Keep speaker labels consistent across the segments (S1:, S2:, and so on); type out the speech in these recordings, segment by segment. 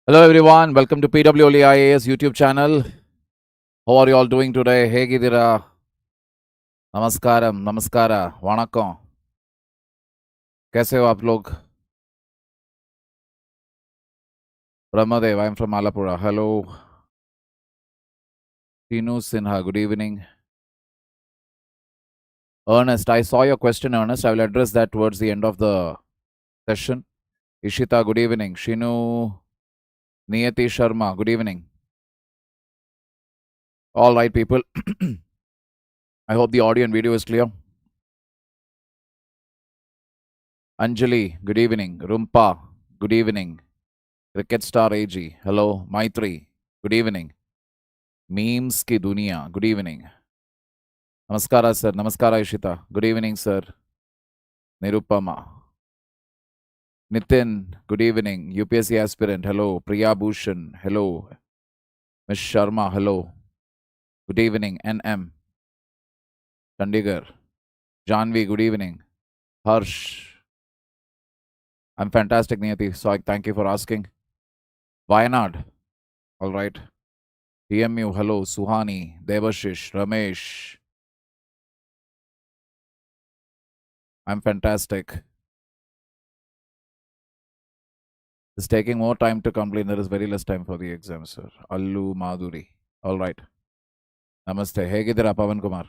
S1: Hello everyone, welcome to PWONlyIAS YouTube channel. How are you all doing today? Hegidira? Namaskaram, namaskara, vanakkam. Kaise ho aap log? Brahmadev, I am from Malapura. Hello. Tinu Sinha, good evening. Ernest, I saw your question, Ernest. I will address that towards the end of the session. Ishita, good evening. Shinu, Niyati Sharma, good evening. All right, people. I hope the audio and video is clear. Anjali, good evening. Rumpa, good evening. Cricket Star AG, hello. Maitri, good evening. Memes ki dunia, good evening. Namaskara, sir. Namaskara, Ishita. Good evening, sir. Nirupama. Nitin, good evening. UPSC aspirant, hello. Priya Bhushan, hello. Ms. Sharma, hello. Good evening. NM. Chandigarh. Janvi, good evening. Harsh. I'm fantastic, Niyati. So I thank you for asking. Wayanad. All right. TMU, hello. Suhani, Devashish, Ramesh. I'm fantastic. It's taking more time to complete. There is very less time for the exam, sir. Allu Madhuri. All right. Namaste. Hegidira Pavan Kumar.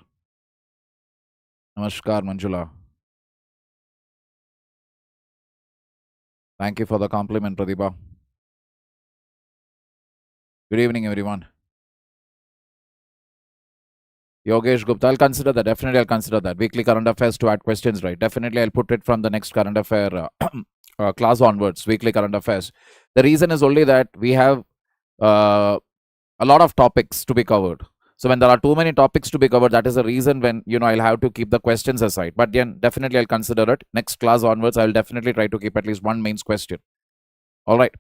S1: Namaskar, Manjula. Thank you for the compliment, Pradipha. Good evening, everyone. Yogesh Gupta, I'll consider that. Definitely, I'll consider that. Weekly current affairs to add questions, right? Definitely, I'll put it from the next current affair class onwards, weekly current affairs. The reason is only that we have a lot of topics to be covered. So when there are too many topics to be covered, that is the reason when, I'll have to keep the questions aside. But then definitely I'll consider it. Next class onwards, I'll definitely try to keep at least one mains question. All right.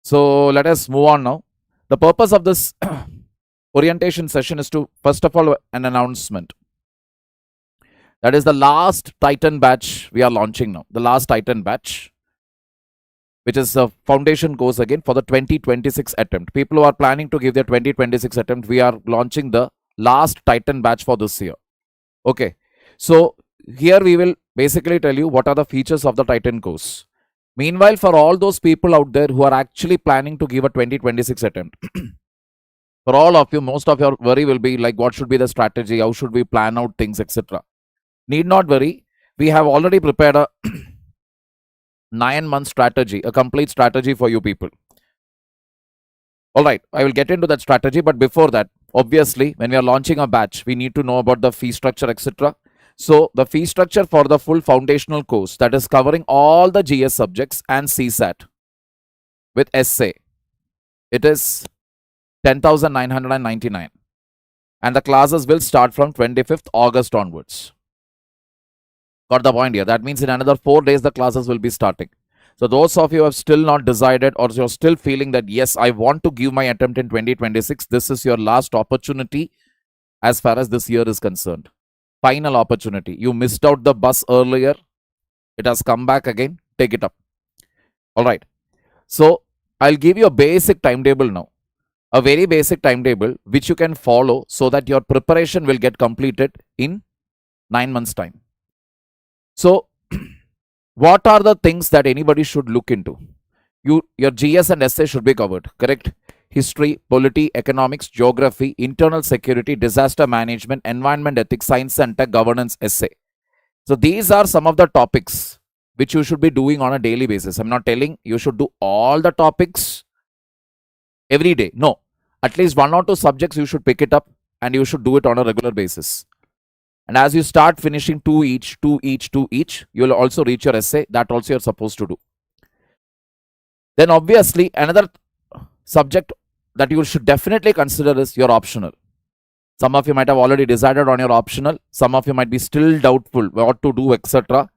S1: So let us move on now. The purpose of this orientation session is to, first of all, an announcement. That is the last Titan batch we are launching now. The last Titan batch, which is the foundation course again for the 2026 attempt. People who are planning to give their 2026 attempt, we are launching the last Titan batch for this year. Okay. So here we will basically tell you what are the features of the Titan course. Meanwhile, for all those people out there who are actually planning to give a 2026 attempt, for all of you, most of your worry will be like, what should be the strategy? How should we plan out things, etc. Need not worry. We have already prepared a 9-month strategy, a complete strategy for you people. All right, I will get into that strategy. But before that, obviously, when we are launching a batch, we need to know about the fee structure, etc. So the fee structure for the full foundational course, that is covering all the GS subjects and CSAT with essay, it is 10,999. And the classes will start from 25th August onwards. Got the point here? That means in another 4 days, the classes will be starting. So those of you who have still not decided, or you're still feeling that, yes, I want to give my attempt in 2026, this is your last opportunity as far as this year is concerned. Final opportunity. You missed out the bus earlier. It has come back again. Take it up. All right. So I'll give you a basic timetable now. A very basic timetable which you can follow so that your preparation will get completed in 9 months' time. So what are the things that anybody should look into? Your GS and essay should be covered, correct? History, polity, economics, geography, internal security, disaster management, environment ethics, science and tech, governance, essay. So these are some of the topics which you should be doing on a daily basis. I'm not telling you should do all the topics every day. No, at least 1 or 2 subjects you should pick it up and you should do it on a regular basis. And as you start finishing 2 each, you will also reach your essay. That also you're supposed to do. Then obviously another subject that you should definitely consider is your optional. Some of you might have already decided on your optional. Some of you might be still doubtful what to do, etc.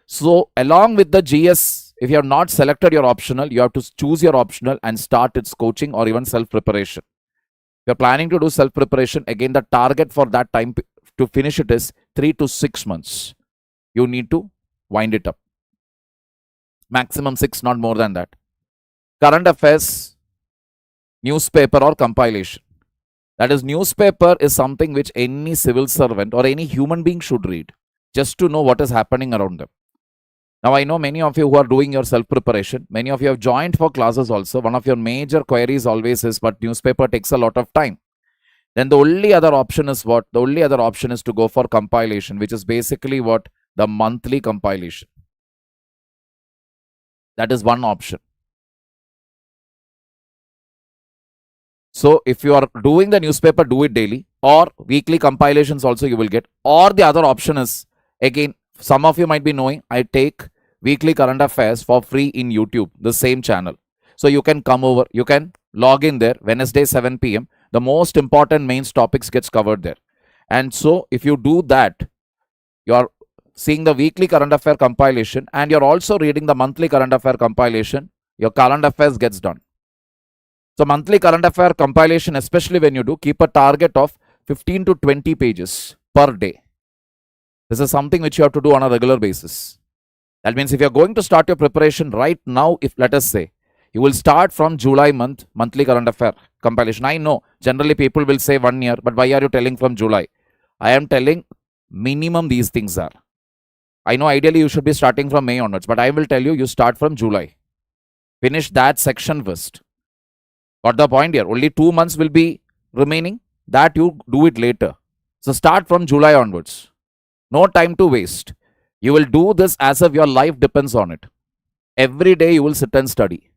S1: So along with the GS, if you have not selected your optional, you have to choose your optional and start its coaching or even self-preparation. If you're planning to do self-preparation, again, the target for that time to finish it is 3 to 6 months. You need to wind it up. Maximum 6, not more than that. current affairs newspaper or compilation. That is, newspaper is something which any civil servant or any human being should read just to know what is happening around them. Now, I know many of you who are doing your self-preparation, many of you have joined for classes also. One of your major queries always is, but newspaper takes a lot of time. Then the only other option is what? The only other option is to go for compilation, which is basically what? The monthly compilation. That is one option. So, if you are doing the newspaper, do it daily, or weekly compilations also you will get. Or the other option is, again, some of you might be knowing, I take weekly current affairs for free in YouTube, the same channel. So you can come over, you can log in there, Wednesday 7 p.m. The most important main topics gets covered there. And so if you do that, you are seeing the weekly current affair compilation and you're also reading the monthly current affair compilation, your current affairs gets done. So monthly current affair compilation, especially when you do, keep a target of 15 to 20 pages per day. This is something which you have to do on a regular basis. That means if you're going to start your preparation right now, if let us say, you will start from July month, monthly current affair compilation. I know generally people will say 1 year, but why are you telling from July? I am telling minimum these things are. I know ideally you should be starting from May onwards, but I will tell you, you start from July. Finish that section first. Got the point here? Only 2 months will be remaining. That you do it later. So start from July onwards. No time to waste. You will do this as if your life depends on it. Every day you will sit and study.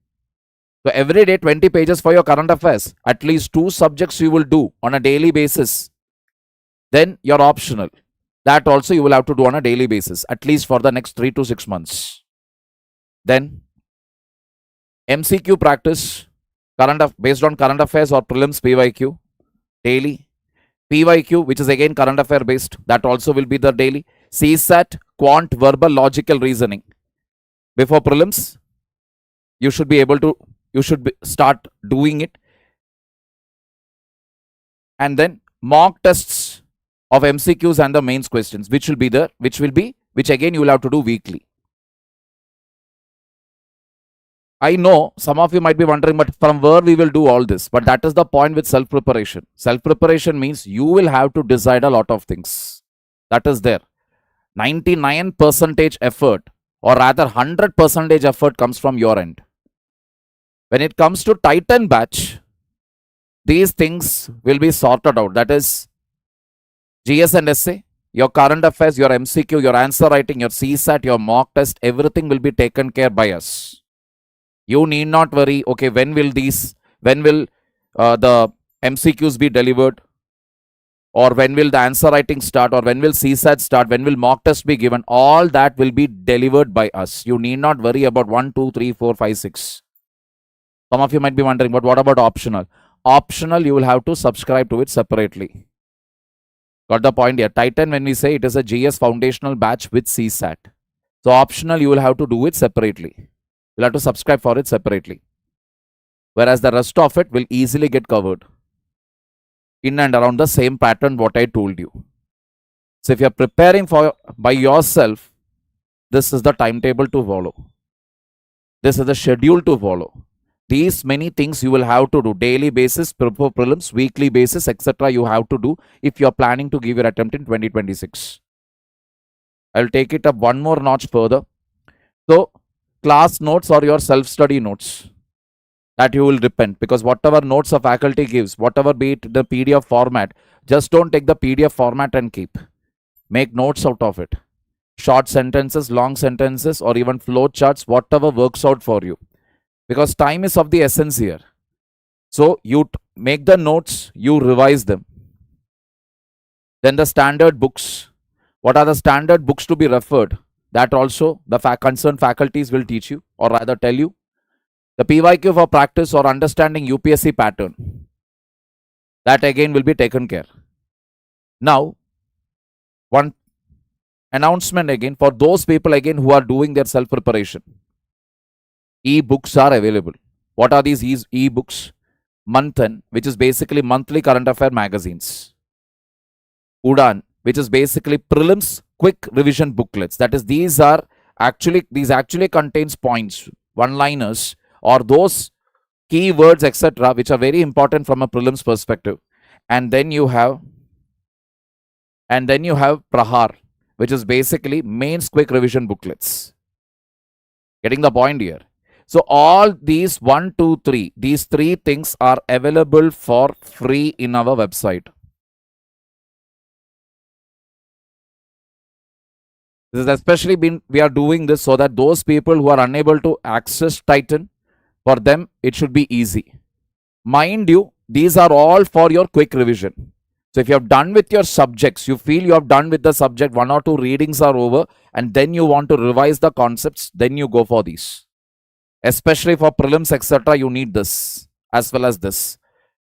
S1: So every day 20 pages for your current affairs. At least 2 subjects you will do on a daily basis. Then you're optional. That also you will have to do on a daily basis. At least for the next 3 to 6 months. Then MCQ practice based on current affairs or prelims PYQ daily. PYQ, which is again current affair based, that also will be the daily. CSAT, quant, verbal, logical reasoning. Before prelims, you should be able to, start doing it. And then mock tests of MCQs and the mains questions, which again you will have to do weekly. I know some of you might be wondering, but from where we will do all this? But that is the point with self-preparation. Self-preparation means you will have to decide a lot of things. That is there. 99% effort, or rather 100% effort comes from your end. When it comes to Titan batch, these things will be sorted out. That is GS and essay, your current affairs, your MCQ, your answer writing, your CSAT, your mock test, everything will be taken care by us. You need not worry, okay, when will the MCQs be delivered? Or when will the answer writing start? Or when will CSAT start? When will mock test be given? All that will be delivered by us. You need not worry about 1, 2, 3, 4, 5, 6. Some of you might be wondering, but what about optional? Optional, you will have to subscribe to it separately. Got the point here? Titan, when we say it is a GS foundational batch with CSAT. So optional, you will have to do it separately. You'll have to subscribe for it separately. Whereas the rest of it will easily get covered in and around the same pattern what I told you. So if you're preparing by yourself, this is the timetable to follow. This is the schedule to follow. These many things you will have to do. Daily basis, prelims, weekly basis, etc. you have to do if you're planning to give your attempt in 2026. I'll take it up one more notch further. So class notes or your self-study notes that you will depend, because whatever notes a faculty gives, whatever be it the PDF format, just don't take the PDF format and keep. Make notes out of it. Short sentences, long sentences, or even flow charts, whatever works out for you. Because time is of the essence here. So you make the notes, you revise them. Then the standard books. What are the standard books to be referred? That also the concerned faculties will teach you, or rather tell you. The PYQ for practice or understanding UPSC pattern. That again will be taken care. Now, one announcement again for those people again who are doing their self-preparation. E-books are available. What are these e-books? Manthan, which is basically monthly current affair magazines. Udan, which is basically prelims quick revision booklets. That is, these actually contains points, one-liners, or those keywords, etc., which are very important from a prelims perspective. And then you have Prahar, which is basically mains quick revision booklets. Getting the point here? So all these 1, 2, 3, these 3 things are available for free in our website. This is especially we are doing this so that those people who are unable to access Titan, for them it should be easy. Mind you, these are all for your quick revision. So if you have done with your subjects, you feel you have done with the subject, 1 or 2 readings are over, and then you want to revise the concepts, then you go for these. Especially for prelims, etc., you need this as well as this.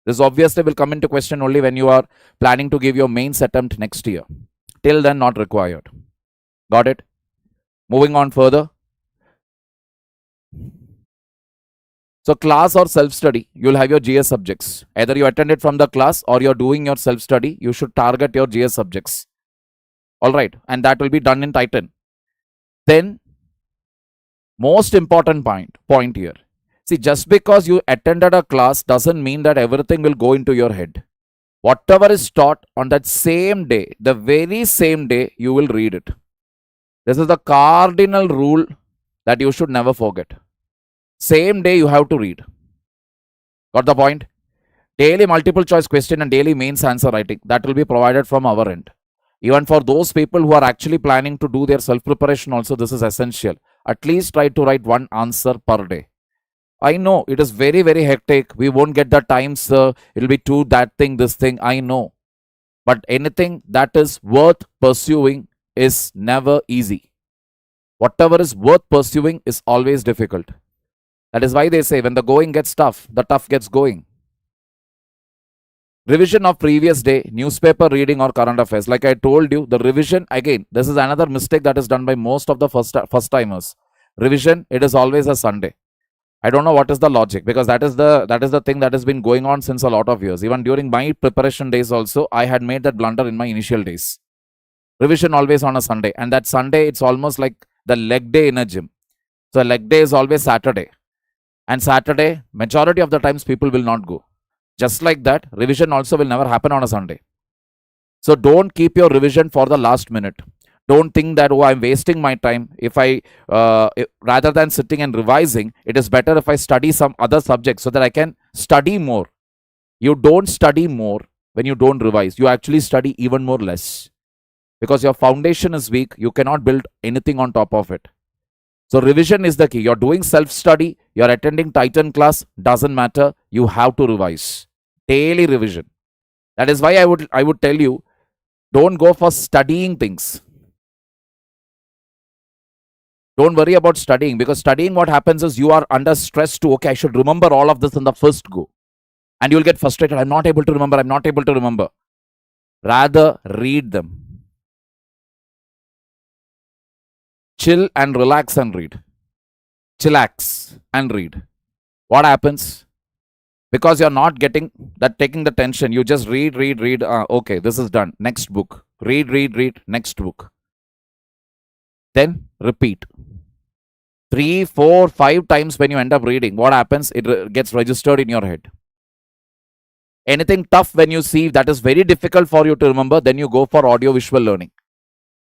S1: This obviously will come into question only when you are planning to give your mains attempt next year. Till then, not required. Got it? Moving on further. So class or self-study, you'll have your GS subjects. Either you attended from the class or you're doing your self-study, you should target your GS subjects. Alright, and that will be done in Titan. Then, most important point here. See, just because you attended a class doesn't mean that everything will go into your head. Whatever is taught on that same day, the very same day, you will read it. This is the cardinal rule that you should never forget. Same day you have to read. Got the point? Daily multiple choice question and daily mains answer writing, that will be provided from our end. Even for those people who are actually planning to do their self-preparation also, this is essential. At least try to write 1 answer per day. I know it is very, very hectic. We won't get the time, sir. It will be too that thing, this thing. I know. But anything that is worth pursuing is never easy. Whatever is worth pursuing is always difficult. That is why they say when the going gets tough, the tough gets going. Revision of previous day, newspaper reading or current affairs. Like I told you, the revision, again, this is another mistake that is done by most of the first timers. Revision, it is always a Sunday. I don't know what is the logic, because that is the thing that has been going on since a lot of years. Even during my preparation days also, I had made that blunder in my initial days. Revision always on a Sunday, and that Sunday, it's almost like the leg day in a gym. So leg day is always Saturday. And Saturday, majority of the times people will not go. Just like that, revision also will never happen on a Sunday. So don't keep your revision for the last minute. Don't think that, oh, I'm wasting my time. Rather than sitting and revising, it is better if I study some other subject so that I can study more. You don't study more when you don't revise. You actually study even more less. Because your foundation is weak, you cannot build anything on top of it. So revision is the key. You're doing self-study, you're attending Titan class, doesn't matter. You have to revise. Daily revision. That is why I would tell you, don't go for studying things. Don't worry about studying, because studying, what happens is you are under stress to, okay, I should remember all of this in the first go. And you'll get frustrated. I'm not able to remember. Rather, read them. Chill and relax and read. Chillax and read. What happens? Because you're not taking the tension. You just read. Okay, this is done. Next book. Read. Next book. Then repeat. 3, 4, 5 times when you end up reading. What happens? It gets registered in your head. Anything tough when you see that is very difficult for you to remember, then you go for audio-visual learning.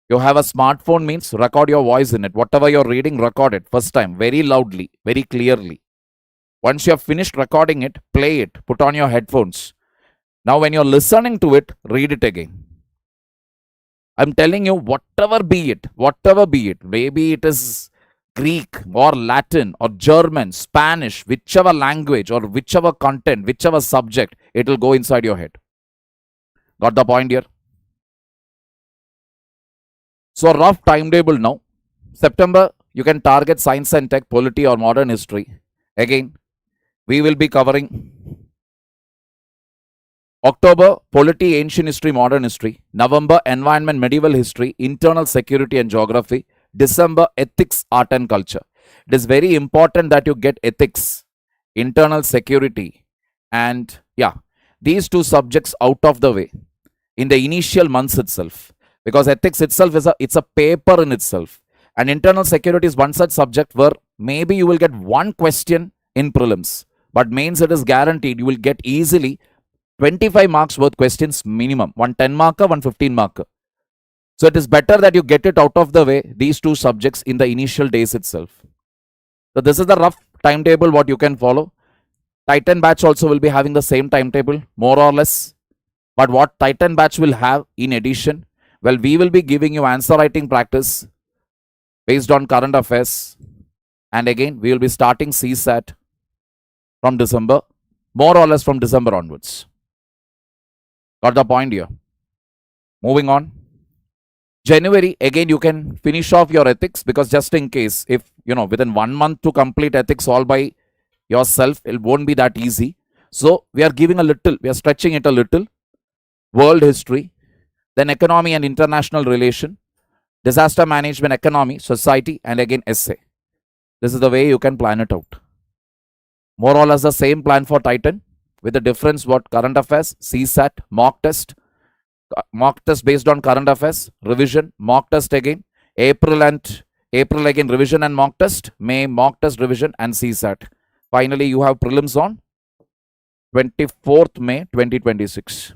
S1: You have a smartphone, means record your voice in it. Whatever you're reading, record it first time, very loudly, very clearly. Once you have finished recording it, play it, put on your headphones. Now when you're listening to it, read it again. I'm telling you, whatever be it, maybe it is Greek or Latin or German, Spanish, whichever language or whichever content, whichever subject, it will go inside your head. Got the point here? So rough timetable now. September, you can target science and tech, polity or modern history. Again, we will be covering October, polity, ancient history, modern history. November, environment, medieval history, internal security and geography. December, ethics, art and culture. It is very important that you get ethics, internal security, and these 2 subjects out of the way in the initial months itself. Because ethics itself it's a paper in itself. And internal security is one such subject where maybe you will get 1 question in prelims. But mains, it is guaranteed you will get easily 25 marks worth questions minimum. One 10 marker, one 15 marker. So it is better that you get it out of the way, these two subjects, in the initial days itself. So this is the rough timetable what you can follow. Titan batch also will be having the same timetable, more or less. But what Titan batch will have in addition, well, we will be giving you answer writing practice based on current affairs. And again, we will be starting CSAT from December, more or less from December onwards. Got the point here? Moving on. January, again, you can finish off your ethics, because just in case, if, within 1 month to complete ethics all by yourself, it won't be that easy. So we are giving a little, we are stretching it a little. World history, then economy and international relation, disaster management, economy, society, and again essay. This is the way you can plan it out. More or less the same plan for Titan, with the difference what current affairs, CSAT, mock test based on current affairs, revision, mock test again, April again revision and mock test, May mock test, revision, and CSAT. Finally, you have prelims on 24th May 2026.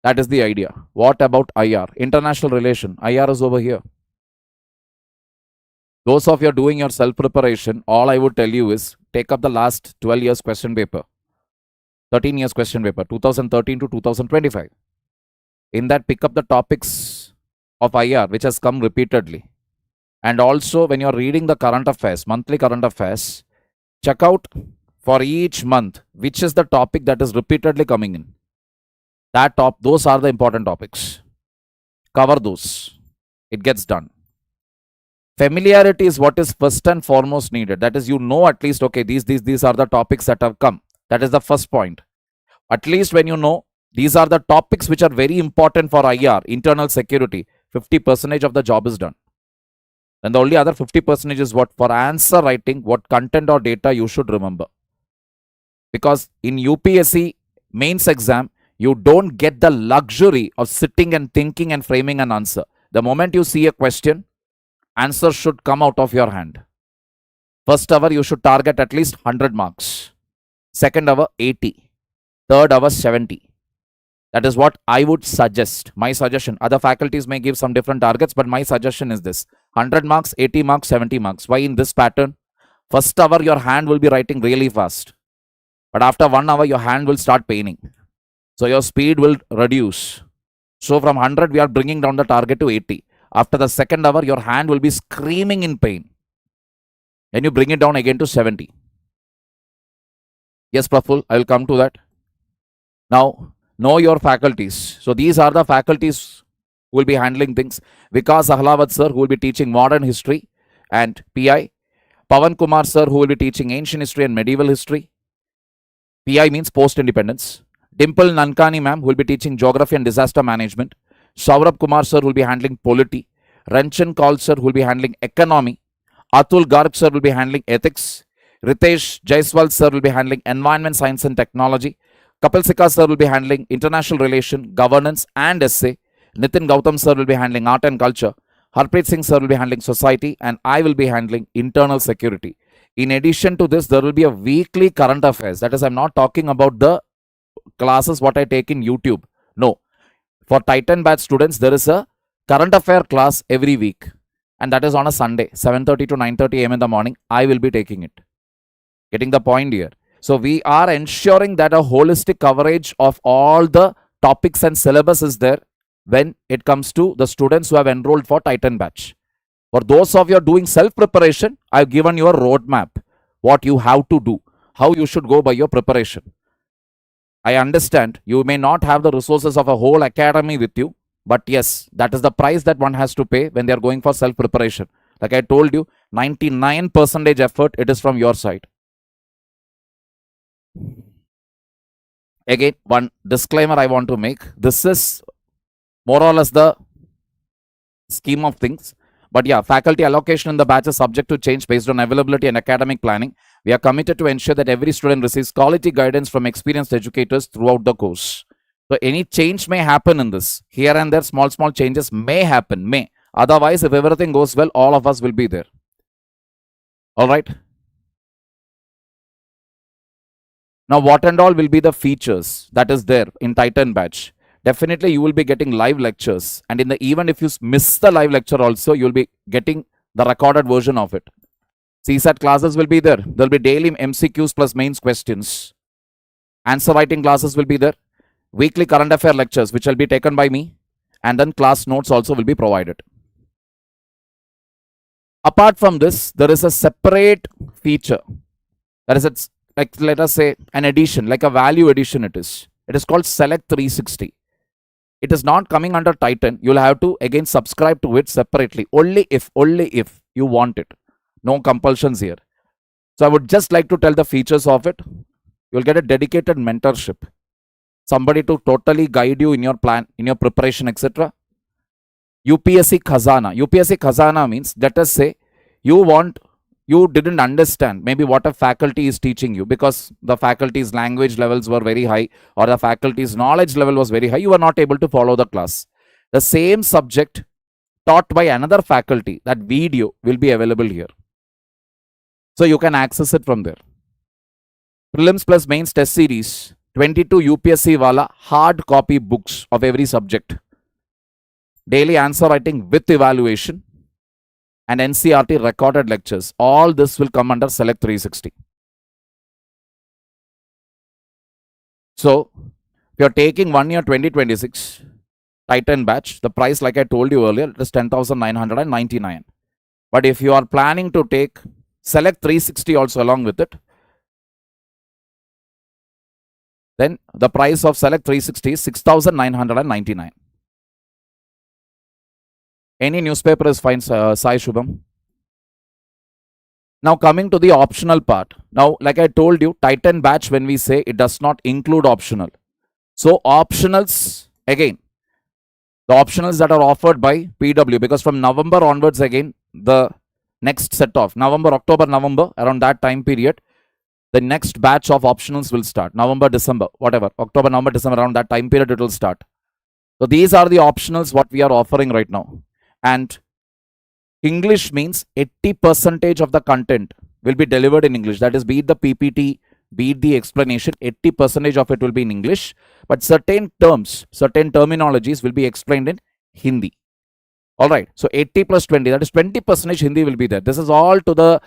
S1: That is the idea. What about IR? International relation. IR is over here. Those of you doing your self-preparation, all I would tell you is take up the last 12 years question paper. 13 years question paper, 2013 to 2025. In that, pick up the topics of IR which has come repeatedly. And also, when you're reading the current affairs, monthly current affairs, check out for each month which is the topic that is repeatedly coming in. Those are the important topics. Cover those. It gets done. Familiarity is what is first and foremost needed. That is, at least, okay, these are the topics that have come. That is the first point. At least when you know these are the topics which are very important for IR, internal security, 50% of the job is done. And the only other 50% is what? For answer writing, what content or data you should remember. Because in UPSC mains exam, you don't get the luxury of sitting and thinking and framing an answer. The moment you see a question, answer should come out of your hand. First hour, you should target at least 100 marks. Second hour, 80. Third hour, 70. That is what I would suggest. My suggestion. Other faculties may give some different targets, but my suggestion is this. 100 marks, 80 marks, 70 marks. Why in this pattern? First hour, your hand will be writing really fast. But after 1 hour, your hand will start paining. So your speed will reduce. So from 100, we are bringing down the target to 80. After the second hour, your hand will be screaming in pain. Then you bring it down again to 70. Yes, Praful, I will come to that. Now, know your faculties. So these are the faculties who will be handling things. Vikas Ahlawat sir, who will be teaching modern history and PI. Pavan Kumar sir, who will be teaching ancient history and medieval history. PI means post-independence. Dimple Nankani ma'am, who will be teaching geography and disaster management. Saurabh Kumar sir will be handling polity. Ranchan Kaul sir will be handling economy. Atul Garg sir will be handling ethics. Ritesh Jaiswal sir will be handling environment, science and technology. Kapil Sikka sir will be handling international relation, governance and essay. Nitin Gautam sir will be handling art and culture. Harpreet Singh sir will be handling society, and I will be handling internal security. In addition to this, there will be a weekly current affairs. That is, I'm not talking about the classes what I take in YouTube. No. For Titan batch students, there is a current affair class every week. And that is on a Sunday, 7:30 to 9:30 a.m. in the morning. I will be taking it. Getting the point here. So we are ensuring that a holistic coverage of all the topics and syllabus is there when it comes to the students who have enrolled for Titan batch. For those of you doing self-preparation, I've given you a roadmap, what you have to do, how you should go by your preparation. I understand you may not have the resources of a whole academy with you, but yes, that is the price that one has to pay when they are going for self-preparation. Like I told you, 99% effort, it is from your side. Again, one disclaimer I want to make. This is more or less the scheme of things. But yeah, faculty allocation in the batch is subject to change based on availability and academic planning. We are committed to ensure that every student receives quality guidance from experienced educators throughout the course. So any change may happen in this. Here and there, small changes may happen, may. Otherwise, if everything goes well, all of us will be there. All right. Now, what and all will be the features that is there in Titan batch? Definitely, you will be getting live lectures, and even if you miss the live lecture, also you will be getting the recorded version of it. CSAT classes will be there. There will be daily MCQs plus mains questions. Answer writing classes will be there. Weekly current affair lectures, which will be taken by me, and then class notes also will be provided. Apart from this, there is a separate feature. That is, like, let us say an addition, like a value addition it is. It is called Select 360. It is not coming under Titan. You'll have to again subscribe to it separately. Only if you want it. No compulsions here. So I would just like to tell the features of it. You'll get a dedicated mentorship. Somebody to totally guide you in your plan, in your preparation, etc. UPSC Khazana. UPSC Khazana means, let us say, you didn't understand maybe what a faculty is teaching you because the faculty's language levels were very high or the faculty's knowledge level was very high. You were not able to follow the class. The same subject taught by another faculty, that video will be available here. So you can access it from there. Prelims plus mains test series, 22 UPSC wala hard copy books of every subject. Daily answer writing with evaluation. And NCERT recorded lectures. All this will come under Select 360. So, if you are taking 1 year 2026 Titan batch, the price, like I told you earlier, it is 10,999. But if you are planning to take Select 360 also along with it, then the price of Select 360 is 6,999. Any newspaper is fine, Sai Shubham. Now coming to the optional part. Now, like I told you, Titan batch, when we say, it does not include optional. So optionals, again, the optionals that are offered by PW, because from November onwards, again, the next set of November, October, November, around that time period, the next batch of optionals will start. November, December, whatever, October, November, December, around that time period, it will start. So these are the optionals what we are offering right now. And English means 80% of the content will be delivered in English. That is, be it the PPT, be it the explanation, 80% of it will be in English. But certain terms, certain terminologies will be explained in Hindi. Alright, so 80 plus 20, that is 20% Hindi will be there. This is all to the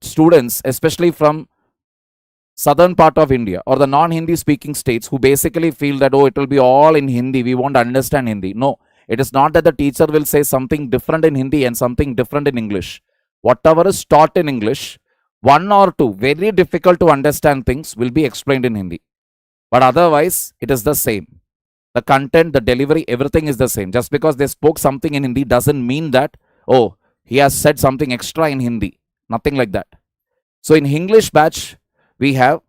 S1: students, especially from southern part of India or the non-Hindi speaking states, who basically feel that, oh, it will be all in Hindi, we won't understand Hindi. No. It is not that the teacher will say something different in Hindi and something different in English. Whatever is taught in English, one or two very difficult to understand things will be explained in Hindi. But otherwise, it is the same. The content, the delivery, everything is the same. Just because they spoke something in Hindi doesn't mean that, oh, he has said something extra in Hindi. Nothing like that. So in English batch, we have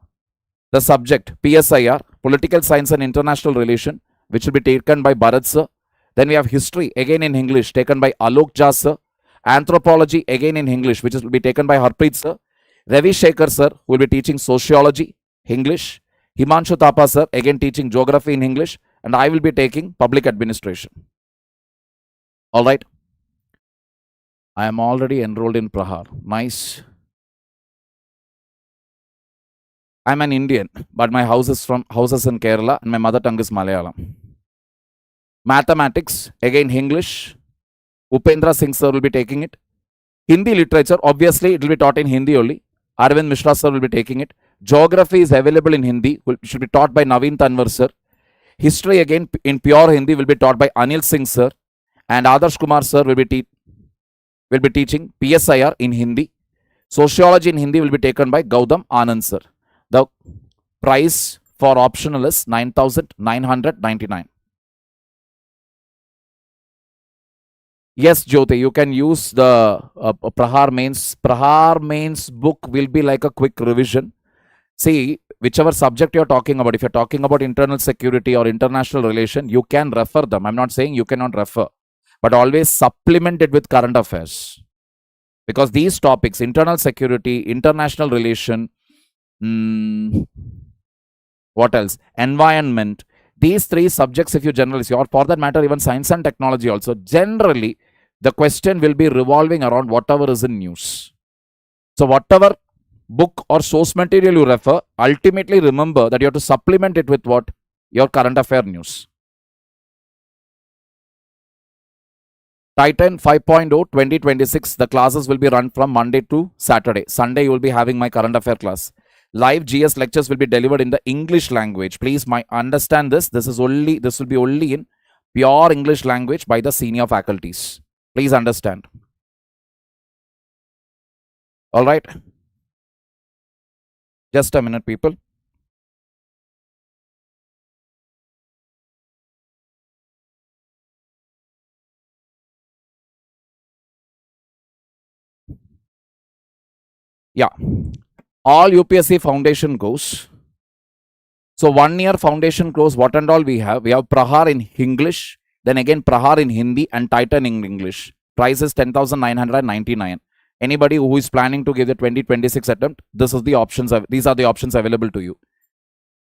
S1: the subject PSIR, Political Science and International Relation, which will be taken by Bharat sir. Then we have history, again in English, taken by Alok Jha sir. Anthropology, again in English, which will be taken by Harpreet sir. Ravi Shekhar sir, who will be teaching sociology, English. Himanshu Thapa sir, again teaching geography in English. And I will be taking public administration. Alright. I am already enrolled in Prahar. Nice. I am an Indian, but my house is in Kerala and my mother tongue is Malayalam. Mathematics, again English. Upendra Singh sir will be taking it. Hindi literature, obviously it will be taught in Hindi only. Arvind Mishra sir will be taking it. Geography is available in Hindi, should be taught by Naveen Tanwar sir. History, again in pure Hindi, will be taught by Anil Singh sir. And Adarsh Kumar sir will be teaching PSIR in Hindi. Sociology in Hindi will be taken by Gautam Anand sir. The price for optional is 9,999. Yes, Jyoti, you can use the Prahar Mains. Prahar Mains book will be like a quick revision. See, whichever subject you're talking about, if you're talking about internal security or international relation, you can refer them. I'm not saying you cannot refer, but always supplement it with current affairs. Because these topics, internal security, international relation, what else? Environment, these three subjects, if you generally see, or for that matter, even science and technology also, generally, the question will be revolving around whatever is in news. So whatever book or source material you refer, ultimately remember that you have to supplement it with what? Your current affair news. Titan 5.0 2026, the classes will be run from Monday to Saturday. Sunday, you will be having my current affair class. Live GS lectures will be delivered in the English language. Please understand this. This will be only in pure English language by the senior faculties. Please understand. All right. Just a minute, people. Yeah. All UPSC foundation goes. So 1 year foundation course, what and all we have? We have Prahar in English, then again Prahar in Hindi and Titan in English. Price is 10,999. Anybody who is planning to give the 2026 attempt, these are the options available to you.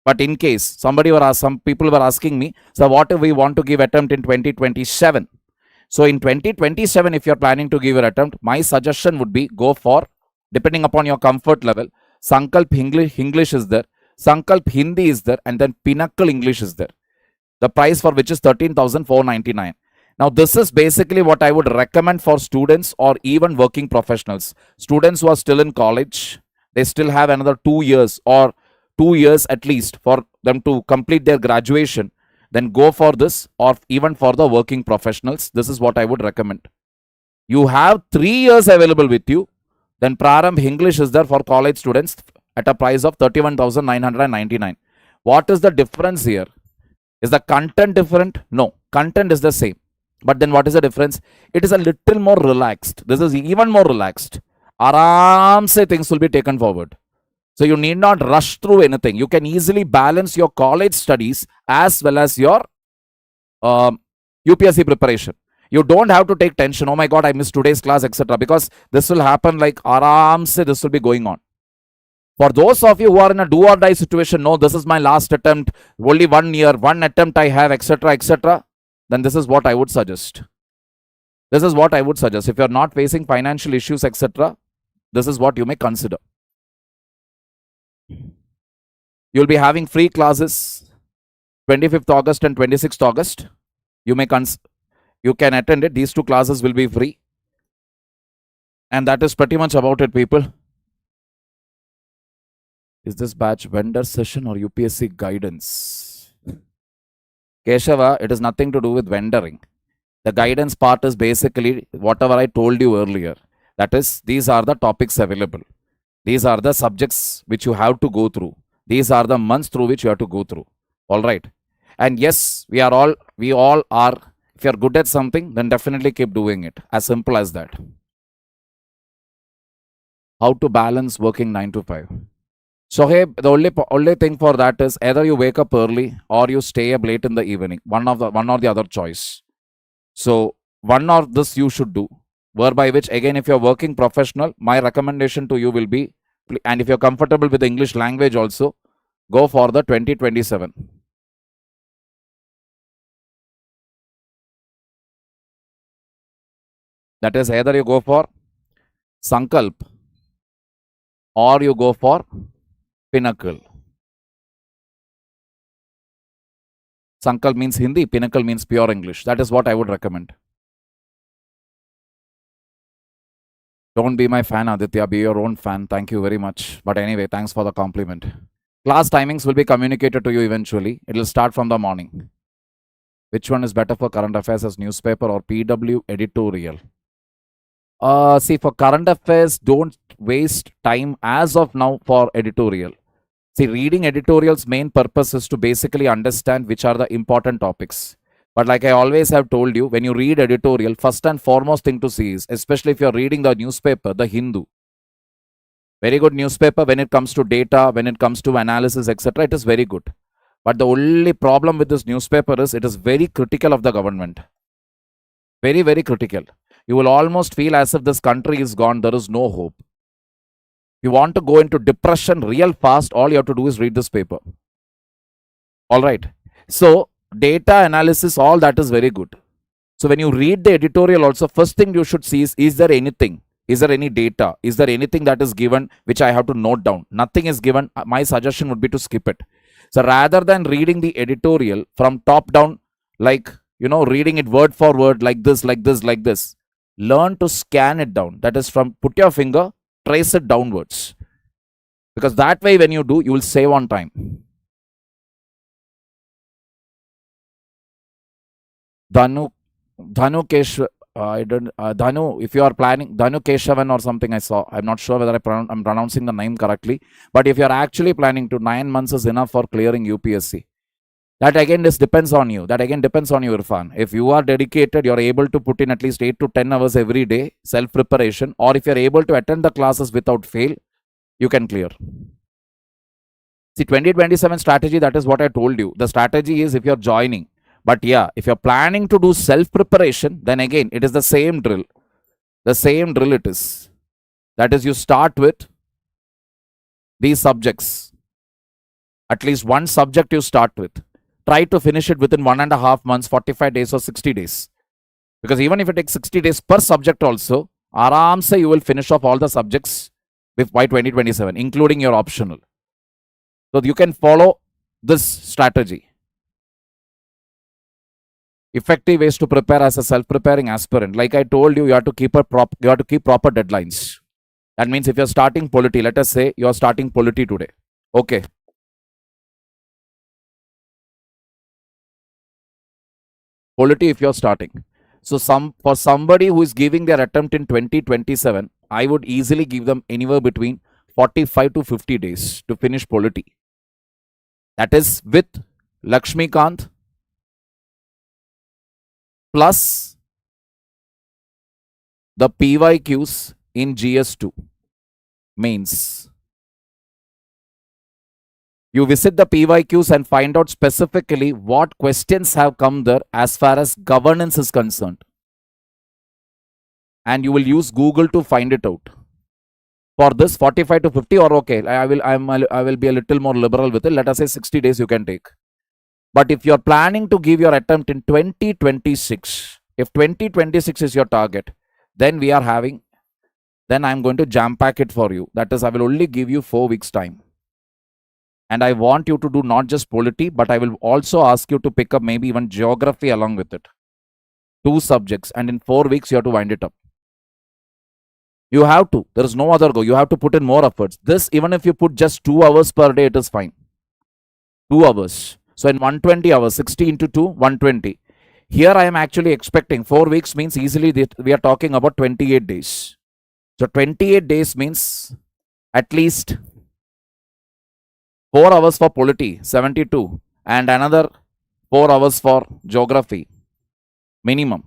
S1: But in case some people were asking me, so what if we want to give attempt in 2027? So in 2027, if you're planning to give your attempt, my suggestion would be go for, depending upon your comfort level, Sankalp English is there, Sankalp Hindi is there, and then Pinnacle English is there. The price for which is 13,499. Now, this is basically what I would recommend for students or even working professionals. Students who are still in college, they still have another 2 years or 2 years at least for them to complete their graduation. Then go for this, or even for the working professionals. This is what I would recommend. You have 3 years available with you. Then Prarambh English is there for college students at a price of 31,999. What is the difference here? Is the content different? No, content is the same. But then what is the difference? It is a little more relaxed. This is even more relaxed. Aram se things will be taken forward. So you need not rush through anything. You can easily balance your college studies as well as your UPSC preparation. You don't have to take tension. Oh my God, I missed today's class, etc. Because this will happen like aram se this will be going on. For those of you who are in a do or die situation, no, this is my last attempt, only 1 year, 1 attempt I have, etc., etc. Then this is what I would suggest. This is what I would suggest. If you're not facing financial issues, etc., this is what you may consider. You'll be having free classes 25th August and 26th August. You can attend it. These 2 classes will be free. And that is pretty much about it, people. Is this batch vendor session or UPSC guidance? Keshava, it is nothing to do with vendoring. The guidance part is basically whatever I told you earlier. That is, these are the topics available. These are the subjects which you have to go through. These are the months through which you have to go through. All right. And yes, we all are. If you're good at something, then definitely keep doing it. As simple as that. How to balance working 9 to 5. So, hey, the only thing for that is either you wake up early or you stay up late in the evening. One or the other choice. So, one or this you should do. Whereby which, again, if you're working professional, my recommendation to you will be, and if you're comfortable with the English language also, go for the 2027. That is, either you go for Sankalp or you go for Pinnacle. Sankalp means Hindi, Pinnacle means pure English. That is what I would recommend. Don't be my fan, Aditya. Be your own fan. Thank you very much. But anyway, thanks for the compliment. Class timings will be communicated to you eventually. It will start from the morning. Which one is better for current affairs, as newspaper or PW editorial? See, for current affairs, don't waste time as of now for editorial. See, reading editorials' main purpose is to basically understand which are the important topics. But like I always have told you, when you read editorial, first and foremost thing to see is, especially if you're reading the newspaper, the Hindu. Very good newspaper when it comes to data, when it comes to analysis, etc. It is very good. But the only problem with this newspaper is it is very critical of the government. Very, very critical. You will almost feel as if this country is gone. There is no hope. You want to go into depression real fast, all you have to do is read this paper. All right. So, data analysis, all that is very good. So, when you read the editorial also, first thing you should see is there anything Is there any data? Is there anything that is given which I have to note down? Nothing is given. My suggestion would be to skip it. So rather than reading the editorial from top down, like, reading it word for word, like this, learn to scan it down. That is, from put your finger, trace it downwards. Because that way, when you do, you will save on time. Dhanu Kesh, Dhanu, if you are planning, Dhanu Keshavan or something I saw. I'm not sure whether I'm pronouncing the name correctly. But if you're actually planning to, 9 months is enough for clearing UPSC. That again, this depends on you. Irfan. If you are dedicated, you're able to put in at least 8 to 10 hours every day, self-preparation. Or if you're able to attend the classes without fail, you can clear. See, 2027 strategy, that is what I told you. The strategy is if you're joining. But yeah, if you're planning to do self-preparation, then again, it is the same drill. The same drill it is. That is, you start with these subjects. At least one subject you start with. Try to finish it within 1.5 months, 45 days or 60 days. Because even if it takes 60 days per subject also, aramse you will finish off all the subjects by 2027, including your optional. So you can follow this strategy. Effective ways to prepare as a self-preparing aspirant. Like I told you, you have to keep proper deadlines. That means if you're starting polity, let us say you're starting polity today. Okay. Polity if you're starting. So for somebody who is giving their attempt in 2027, I would easily give them anywhere between 45 to 50 days to finish polity. That is with Lakshmikant plus the PYQs in GS2 mains. You visit the PYQs and find out specifically what questions have come there as far as governance is concerned. And you will use Google to find it out. For this 45 to 50 or okay, I will be a little more liberal with it. Let us say 60 days you can take. But if you're planning to give your attempt in 2026, if 2026 is your target, then I'm going to jam pack it for you. That is, I will only give you 4 weeks time. And I want you to do not just polity, but I will also ask you to pick up maybe even geography along with it. 2 subjects, and in 4 weeks you have to wind it up. You have to. There is no other go. You have to put in more efforts. This, even if you put just 2 hours per day, it is fine. 2 hours. So in 120 hours, 60 into 2, 120. Here I am actually expecting 4 weeks means easily we are talking about 28 days. So 28 days means at least 4 hours for polity, 72, and another 4 hours for geography, minimum.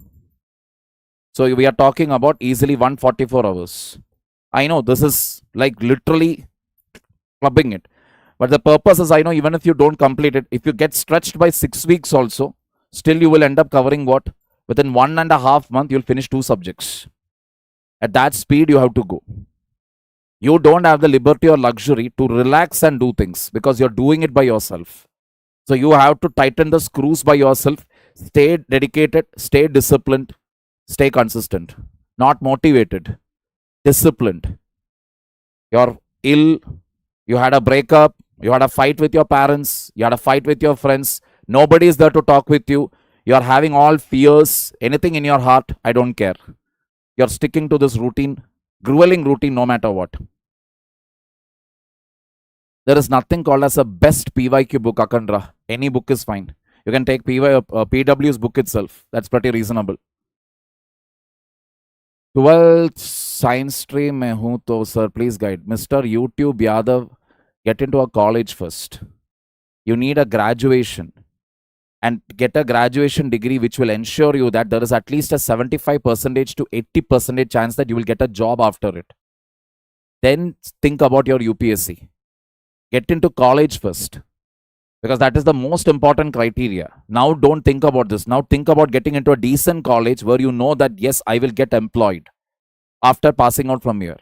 S1: So we are talking about easily 144 hours. I know this is like literally clubbing it. But the purpose is, I know even if you don't complete it, if you get stretched by 6 weeks also, still you will end up covering what? Within 1.5 months, you'll finish 2 subjects. At that speed, you have to go. You don't have the liberty or luxury to relax and do things because you're doing it by yourself. So you have to tighten the screws by yourself. Stay dedicated, stay disciplined, stay consistent. Not motivated, disciplined. You're ill, you had a breakup, you had a fight with your parents, you had a fight with your friends. Nobody is there to talk with you. You're having all fears, anything in your heart, I don't care. You're sticking to this routine, grueling routine no matter what. There is nothing called as a best PYQ book, Akandra. Any book is fine. You can take PW's book itself. That's pretty reasonable. 12th science stream mein hu to sir, please guide. Mr. YouTube Yadav, get into a college first. You need a graduation and get a graduation degree which will ensure you that there is at least a 75% to 80% chance that you will get a job after it. Then think about your UPSC. Get into college first because that is the most important criteria. Now don't think about this. Now think about getting into a decent college where you know that yes, I will get employed after passing out from here.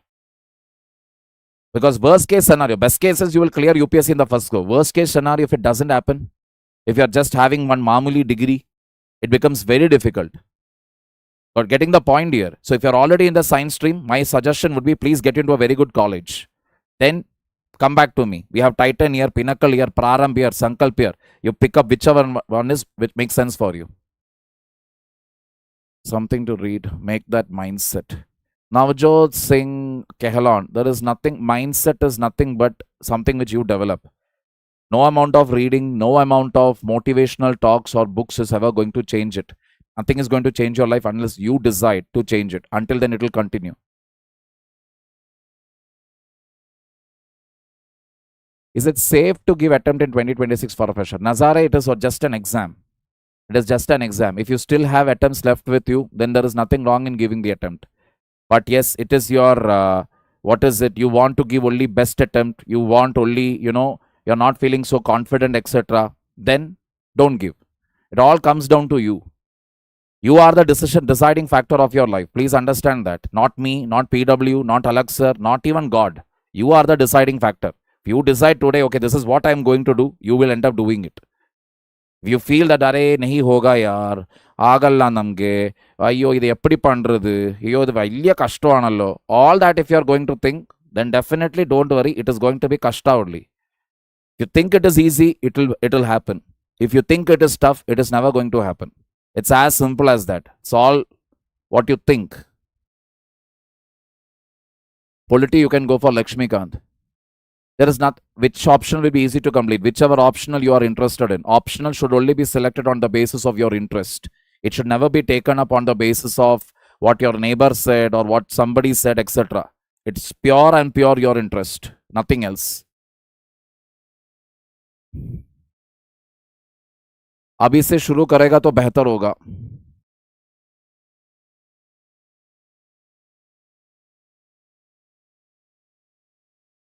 S1: Because worst case scenario, best case is you will clear UPSC in the first go. Worst case scenario, if it doesn't happen, if you are just having one mamuli degree, it becomes very difficult. But getting the point here. So if you're already in the science stream, my suggestion would be please get into a very good college. Then come back to me. We have Titan here, Pinnacle here, Prarambh here, Sankalp here. You pick up whichever one is which makes sense for you. Something to read. Make that mindset. Navjot Singh Kehlon. There is nothing. Mindset is nothing but something which you develop. No amount of reading, no amount of motivational talks or books is ever going to change it. Nothing is going to change your life unless you decide to change it. Until then, it will continue. Is it safe to give attempt in 2026 for a fresher? Nazare, it is just an exam. It is just an exam. If you still have attempts left with you, then there is nothing wrong in giving the attempt. But yes, it is your, what is it? You want to give only best attempt. You want only, you're not feeling so confident, etc. Then don't give. It all comes down to you. You are the deciding factor of your life. Please understand that. Not me, not PW, not Alexa, not even God. You are the deciding factor. If you decide today, okay, this is what I am going to do, you will end up doing it. If you feel that, are nahi hoga yaar, agalla namge, ayyo idu eppadi pandrathu, ayyo idu valiya kashtamanallo. All that if you are going to think, then definitely don't worry, it is going to be kashta only. If you think it is easy, it will happen. If you think it is tough, it is never going to happen. It's as simple as that. It's all what you think. Polity, you can go for Lakshmikant. There is not, which option will be easy to complete, whichever optional you are interested in. Optional should only be selected on the basis of your interest. It should never be taken up on the basis of what your neighbor said or what somebody said, etc. It's pure and pure your interest, nothing else. अभी से शुरू करेगा तो बेहतर होगा.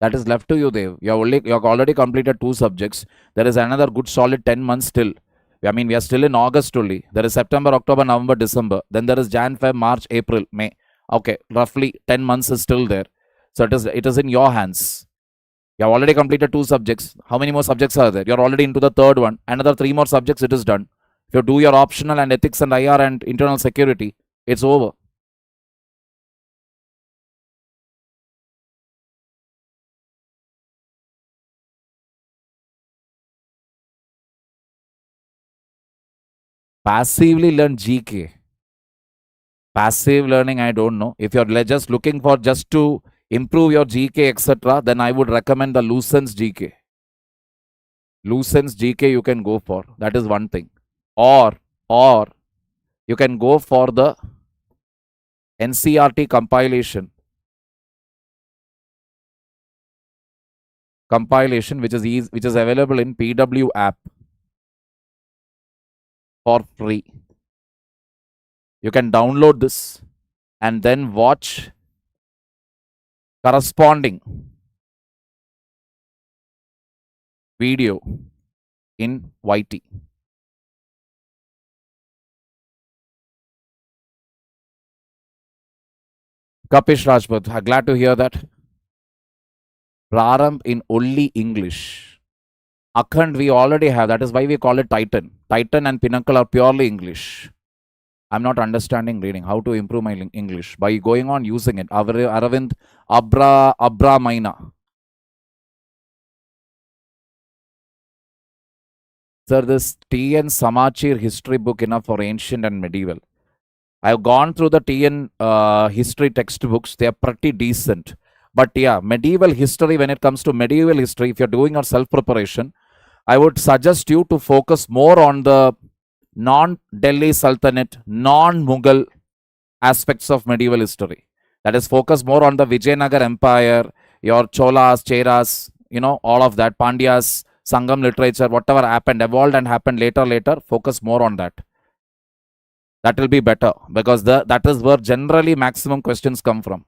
S1: That is left to you, Dev. You have already completed 2 subjects. There is another good solid 10 months still. I mean, we are still in August only. There is September, October, November, December. Then there is Jan, Feb, March, April, May. Okay, roughly 10 months is still there. So it is in your hands. You have already completed 2 subjects. How many more subjects are there? You are already into the 3rd one. Another 3 more subjects, it is done. If you do your optional and ethics and IR and internal security, it's over. Passively learn GK. Passive learning, I don't know. If you're just looking for just to improve your GK, etc., then I would recommend the Lucent's GK. Lucent's GK you can go for. That is one thing. Or you can go for the NCERT compilation, which is available in PW app for free. You can download this and then watch corresponding video in YT. Kapish Rajput, glad to hear that. Prarambh in only English. Akhand we already have. That is why we call it Titan. Titan and Pinnacle are purely English. I'm not understanding reading. How to improve my English? By going on using it. Aravind Abra Maina. Sir, this TN Samachir history book enough for ancient and medieval? I've gone through the TN history textbooks. They are pretty decent. But yeah, medieval history, when it comes to medieval history, if you're doing your self-preparation, I would suggest you to focus more on the non-Delhi Sultanate, non-Mughal aspects of medieval history. That is, focus more on the Vijayanagar Empire, your Cholas, Cheras, all of that, Pandyas, Sangam literature, whatever happened, evolved and happened later, focus more on that. That will be better because that is where generally maximum questions come from.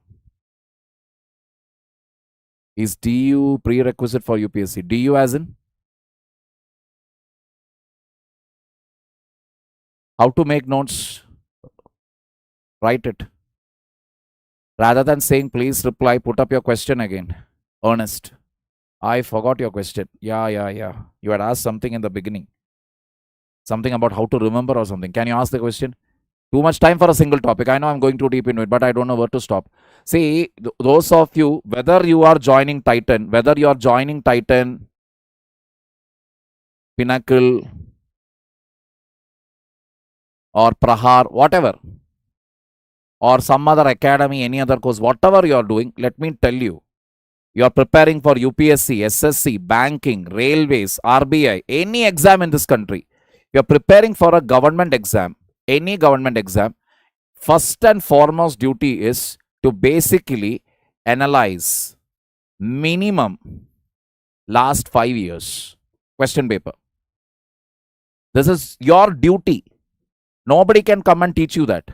S1: Is DU prerequisite for UPSC? DU as in? How to make notes? Write it. Rather than saying, please reply, put up your question again. Ernest, I forgot your question. Yeah. You had asked something in the beginning. Something about how to remember or something. Can you ask the question? Too much time for a single topic. I know I'm going too deep into it, but I don't know where to stop. See, those of you, whether you are joining Titan, Pinnacle, or Prahar, whatever, or some other academy, any other course, whatever you are doing, let me tell you, you are preparing for UPSC, SSC, banking, railways, RBI, any exam in this country. You are preparing for a government exam, any government exam. First and foremost duty is to basically analyze minimum last 5 years question paper. This is your duty. Nobody can come and teach you that.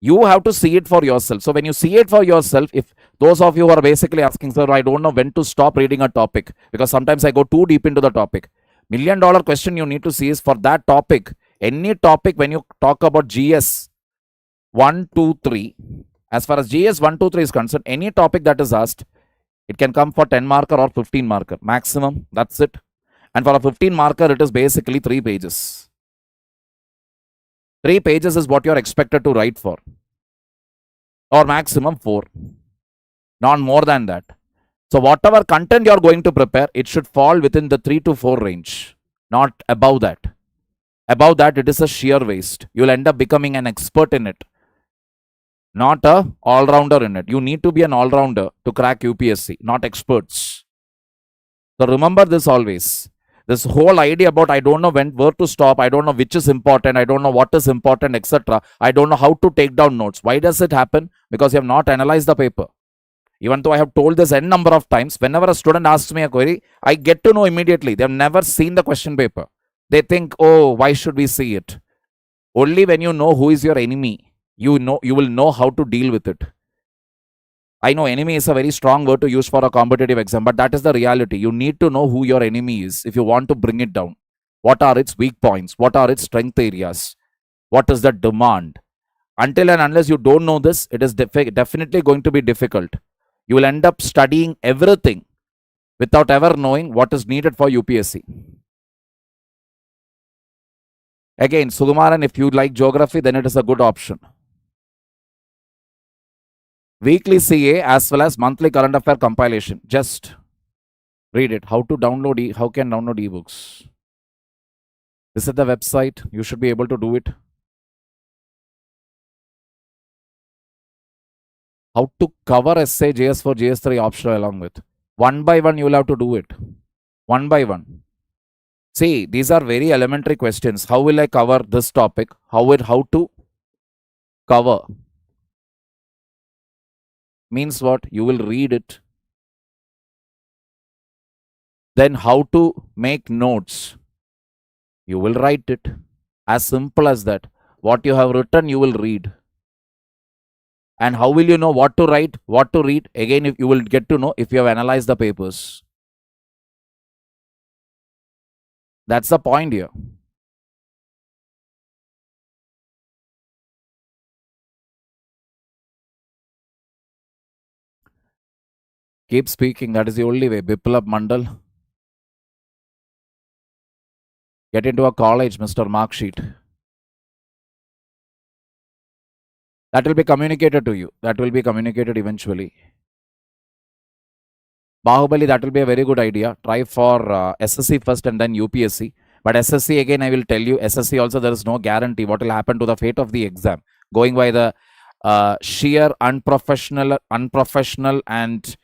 S1: You have to see it for yourself. So when you see it for yourself, if those of you who are basically asking, sir, I don't know when to stop reading a topic, because sometimes I go too deep into the topic. $1 million question you need to see is for that topic. Any topic, when you talk about GS 1, 2, 3, as far as GS 1, 2, 3 is concerned, any topic that is asked, it can come for 10 marker or 15 marker maximum. That's it. And for a 15 marker, it is basically 3 pages. 3 pages is what you are expected to write for, or maximum 4, not more than that. So whatever content you are going to prepare, it should fall within the 3 to 4 range, not above that. Above that, it is a sheer waste. You will end up becoming an expert in it, not a all-rounder in it. You need to be an all-rounder to crack UPSC, not experts. So remember this always. This whole idea about I don't know where to stop, I don't know which is important, I don't know what is important, etc. I don't know how to take down notes. Why does it happen? Because you have not analyzed the paper. Even though I have told this n number of times, whenever a student asks me a query, I get to know immediately. They have never seen the question paper. They think, oh, why should we see it? Only when you know who is your enemy, you will know how to deal with it. I know enemy is a very strong word to use for a competitive exam, but that is the reality. You need to know who your enemy is if you want to bring it down. What are its weak points? What are its strength areas? What is the demand? Until and unless you don't know this, it is definitely going to be difficult. You will end up studying everything without ever knowing what is needed for UPSC. Again, Sugumaran, if you like geography, then it is a good option. Weekly CA as well as monthly current affair compilation. Just read it. How to download, how can download ebooks? Visit the website. You should be able to do it. How to cover essay, JS4, JS3 optional along with. One by one, you will have to do it. One by one. See, these are very elementary questions. How will I cover this topic? How to cover? Means what? You will read it. Then how to make notes? You will write it. As simple as that. What you have written, you will read. And how will you know what to write, what to read? Again, if you will get to know if you have analyzed the papers. That's the point here. Keep speaking. That is the only way. Biplab Mandal. Get into a college, Mr. Mark Sheet. That will be communicated to you. That will be communicated eventually. Bahubali, that will be a very good idea. Try for SSC first and then UPSC. But SSC, again, I will tell you, SSC also, there is no guarantee what will happen to the fate of the exam. Going by the sheer unprofessional and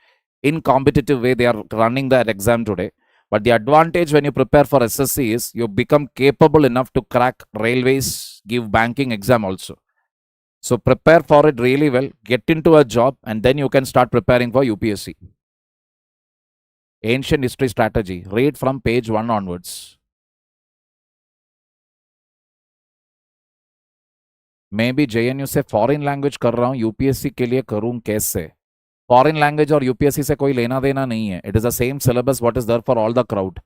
S1: incompetitive way they are running that exam today. But the advantage when you prepare for SSC is you become capable enough to crack railways, give banking exam also. So prepare for it really well, get into a job, and then you can start preparing for UPSC. Ancient history strategy. Read from page 1 onwards. Maybe JNU से foreign language कर रहा हूँ, UPSC के लिए करूँ कैसे? Foreign language और UPSC से कोई लेना देना नहीं है. It is the same syllabus what is there for all the crowd.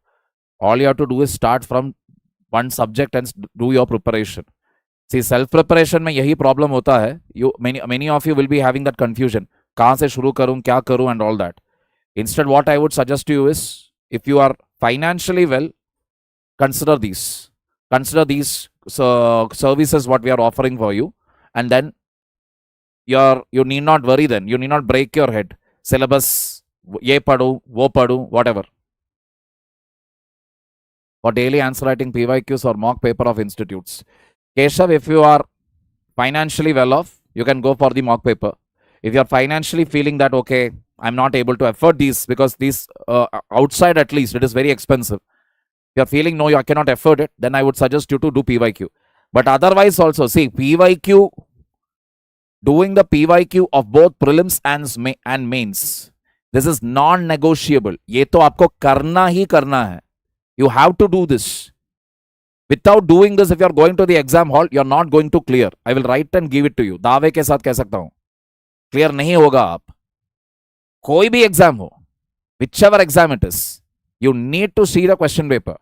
S1: All you have to do is start from one subject and do your preparation. See, self preparation में यही problem होता है. Many of you will be having that confusion. कहाँ से शुरू करूँ, क्या करूँ, and all that. Instead, what I would suggest to you is, if you are financially well, consider these. Consider these services what we are offering for you. and then you need not worry then. You need not break your head. Syllabus, ye padu, wo padu, whatever. For daily answer writing, PYQs or mock paper of institutes. Keshav, if you are financially well off, you can go for the mock paper. If you are financially feeling that, okay, I'm not able to afford these because these outside at least, it is very expensive. If you are feeling no, I cannot afford it, then I would suggest you to do PYQ. But otherwise also, see, PYQ, doing the PYQ of both prelims and mains, this is non-negotiable. ये तो आपको करना ही करना है. You have to do this. Without doing this, if you are going to the exam hall, you are not going to clear. I will write and give it to you. दावे के साथ कह सकता हूं. Clear नहीं होगा आप. कोई भी exam हो, whichever exam it is, you need to see the question paper.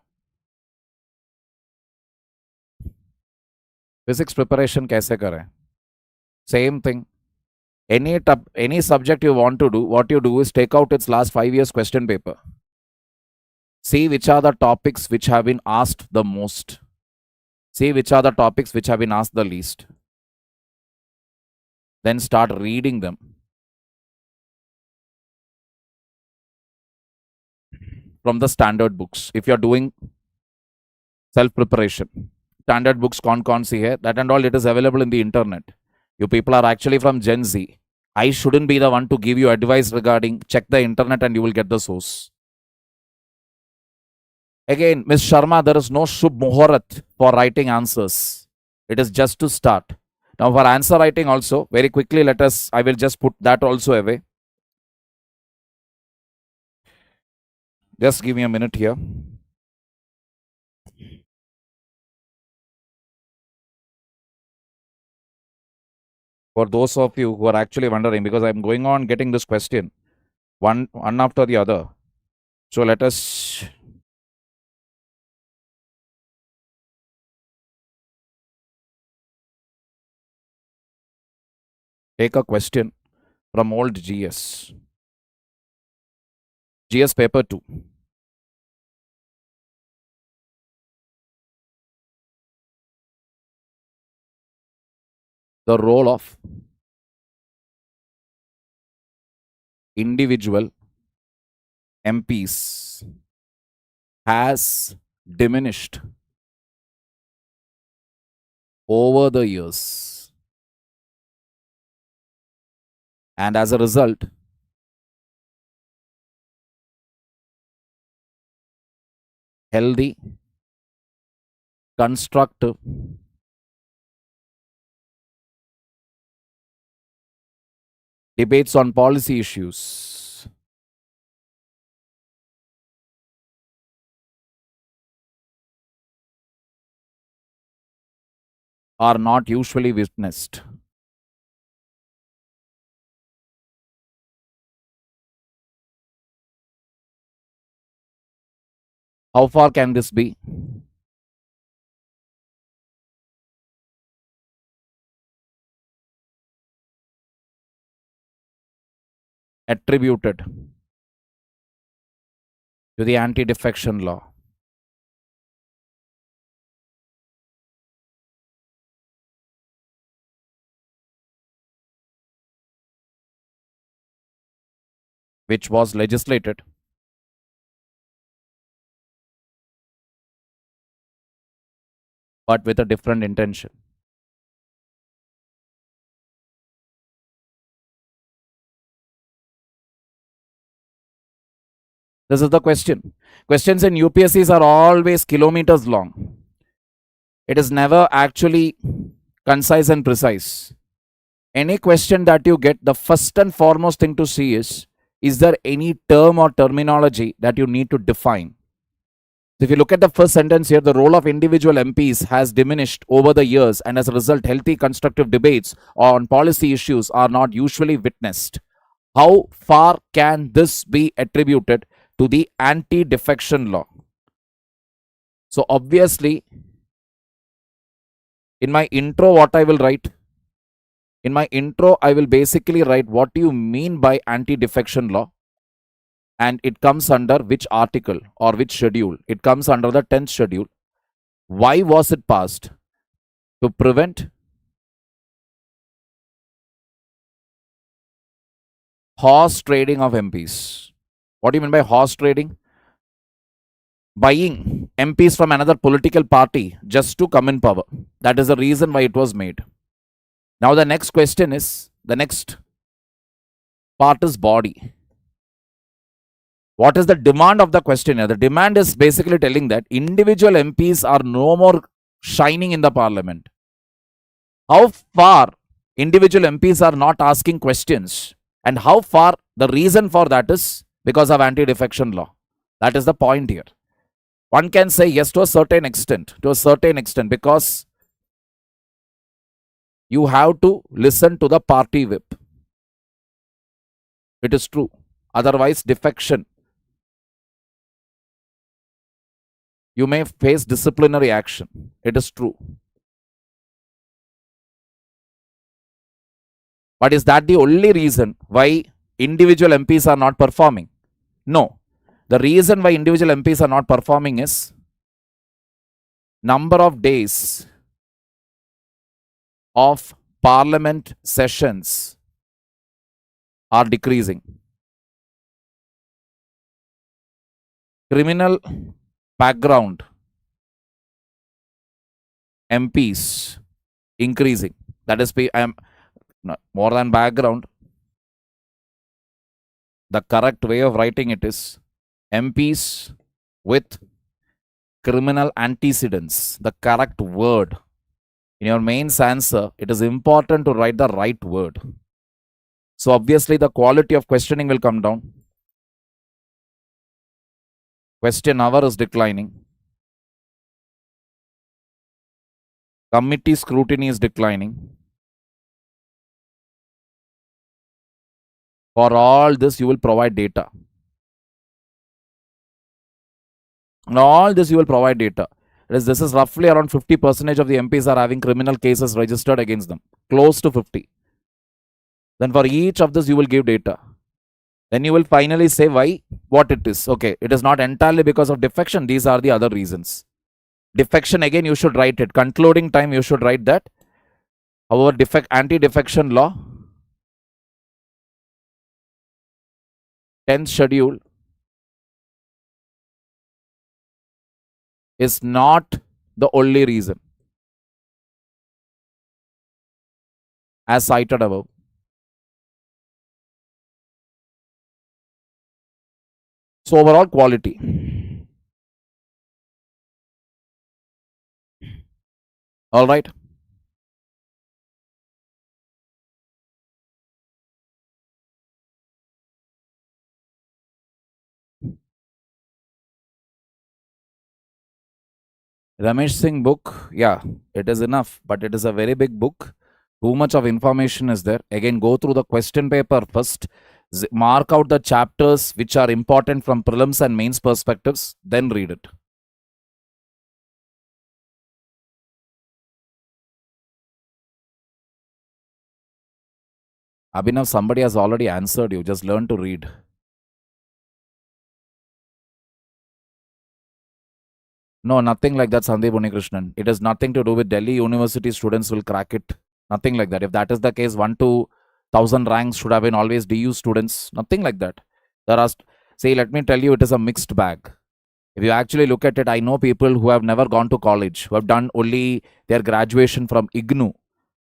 S1: Physics preparation कैसे करें? Same thing. Any subject you want to do, what you do is take out its last 5 years question paper. See which are the topics which have been asked the most. See which are the topics which have been asked the least. Then start reading them. From the standard books. If you are doing self-preparation. Standard books कौन सी है, that and all, it is available in the internet. You people are actually from Gen Z. I shouldn't be the one to give you advice regarding check the internet and you will get the source. Again, Ms. Sharma, there is no Shubh Muhurat for writing answers. It is just to start. Now for answer writing also, very quickly I will just put that also away. Just give me a minute here. For those of you who are actually wondering, because I'm going on getting this question one after the other. So let us take a question from old GS. GS paper 2. The role of individual MPs has diminished over the years, and as a result, healthy, constructive, debates on policy issues are not usually witnessed. How far can this be? Attributed to the anti-defection law. Which was legislated but with a different intention. This is the question. Questions in UPSCs are always kilometers long. It is never actually concise and precise. Any question that you get, the first and foremost thing to see is there any term or terminology that you need to define? If you look at the first sentence here, the role of individual MPs has diminished over the years, and as a result, healthy constructive debates on policy issues are not usually witnessed. How far can this be attributed to the anti-defection law? So obviously, in my intro, what I will write? In my intro, I will basically write what do you mean by anti-defection law? And it comes under which article or which schedule? It comes under the 10th schedule. Why was it passed? To prevent Horse trading of MPs. What do you mean by horse trading? Buying MPs from another political party just to come in power. That is the reason why it was made. Now the next question is, the next part is body. What is the demand of the question here? The demand is basically telling that individual MPs are no more shining in the parliament. How far individual MPs are not asking questions, and how far the reason for that is because of anti-defection law. That is the point here. One can say yes to a certain extent, because you have to listen to the party whip. It is true. Otherwise, defection, you may face disciplinary action. It is true. But is that the only reason why individual MPs are not performing? No. The reason why individual MPs are not performing is number of days of parliament sessions are decreasing. Criminal background MPs increasing. That is, more than background. The correct way of writing it is MPs with criminal antecedents. The correct word. In your mains answer, it is important to write the right word. So obviously the quality of questioning will come down. Question hour is declining. Committee scrutiny is declining. For all this, you will provide data. And all this, you will provide data. This is roughly around 50% of the MPs are having criminal cases registered against them. Close to 50. Then for each of this, you will give data. Then you will finally say why, what it is. Okay, it is not entirely because of defection. These are the other reasons. Defection, again, you should write it. Concluding time, you should write that. However, anti-defection law, 10th schedule, is not the only reason, as cited above. So overall quality. All right. Ramesh Singh book, yeah, it is enough, but it is a very big book. Too much of information is there. Again, go through the question paper first. Mark out the chapters which are important from prelims and mains perspectives, then read it. Abhinav, somebody has already answered you. Just learn to read. No, nothing like that, Sandeep Unikrishnan. It has nothing to do with Delhi University students will crack it. Nothing like that. If that is the case, 1 to 1000 ranks should have been always DU students. Nothing like that. There are, see, let me tell you, it is a mixed bag. If you actually look at it, I know people who have never gone to college, who have done only their graduation from IGNU,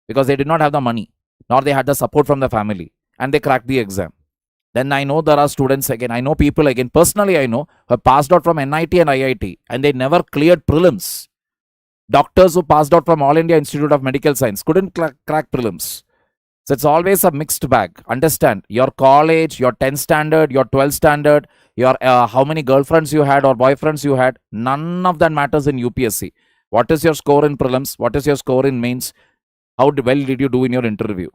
S1: because they did not have the money, nor they had the support from the family, and they cracked the exam. Then I know there are students again, I know people again, personally I know, who have passed out from NIT and IIT, and they never cleared prelims. Doctors who passed out from All India Institute of Medical Science couldn't crack prelims. So it's always a mixed bag. Understand, your college, your 10th standard, your 12th standard, your how many girlfriends you had or boyfriends you had, none of that matters in UPSC. What is your score in prelims? What is your score in mains? How well did you do in your interview?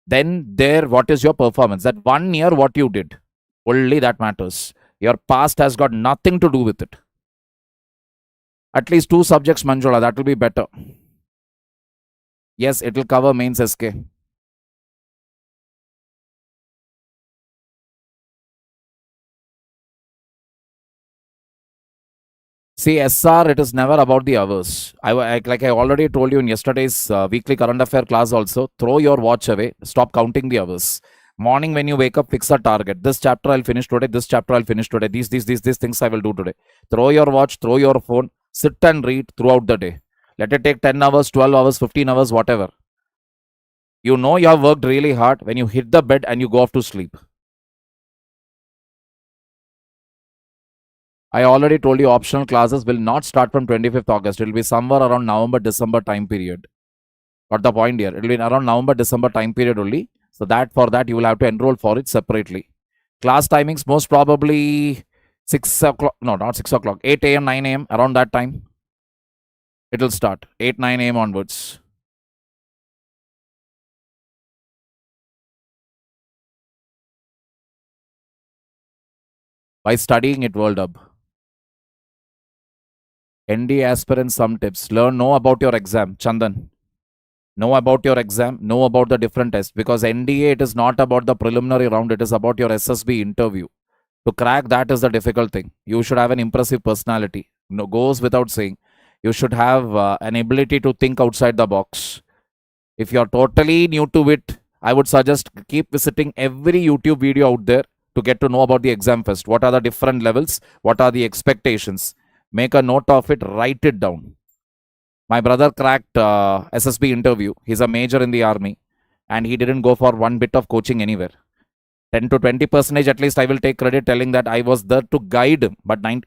S1: Then there, what is your performance? That 1 year, what you did, only that matters. Your past has got nothing to do with it. At least 2 subjects, Manjula, that will be better. Yes, it will cover mains SK. See, SR, it is never about the hours. Like I already told you in yesterday's weekly current affair class also, throw your watch away, stop counting the hours. Morning when you wake up, fix a target. This chapter I'll finish today. This chapter I'll finish today. These things I will do today. Throw your watch, throw your phone, sit and read throughout the day. Let it take 10 hours, 12 hours, 15 hours, whatever. You know you have worked really hard when you hit the bed and you go off to sleep. I already told you optional classes will not start from 25th August. It will be somewhere around November, December time period. Got the point here? It will be around November, December time period only. So that for that you will have to enroll for it separately. Class timings most probably 6 o'clock. No, not 6 o'clock. 8 a.m., 9 a.m. Around that time. It will start. 8, 9 a.m. onwards. By studying it, World Hub. ND aspirant some tips. Know about your exam. Chandan. Know about your exam. Know about the different tests. Because NDA, it is not about the preliminary round. It is about your SSB interview. To crack that is the difficult thing. You should have an impressive personality. No, goes without saying. You should have an ability to think outside the box. If you're totally new to it, I would suggest keep visiting every YouTube video out there to get to know about the exam fest. What are the different levels? What are the expectations? Make a note of it, write it down. My brother cracked SSB interview. He's a major in the army and he didn't go for one bit of coaching anywhere. 10 to 20% at least I will take credit telling that I was there to guide him. But 80%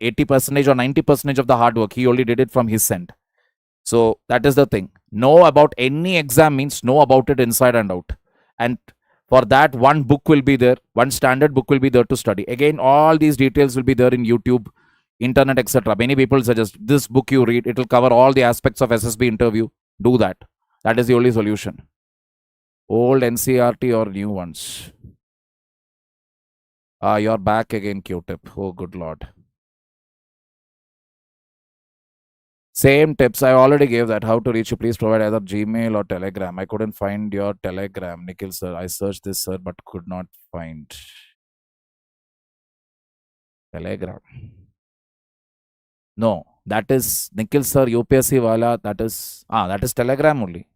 S1: or 90% of the hard work, he only did it from his end. So that is the thing. Know about any exam means know about it inside and out. And for that, one book will be there. One standard book will be there to study. Again, all these details will be there in YouTube, internet, etc. Many people suggest this book you read. It will cover all the aspects of SSB interview. Do that. That is the only solution. Old NCERT or new ones? You're back again, Q-tip. Oh, good Lord. Same tips. I already gave that. How to reach you? Please provide either Gmail or Telegram. I couldn't find your Telegram, Nikhil sir. I searched this, sir, but could not find Telegram. No, that is Nikhil sir, UPSC wala. That is Telegram only.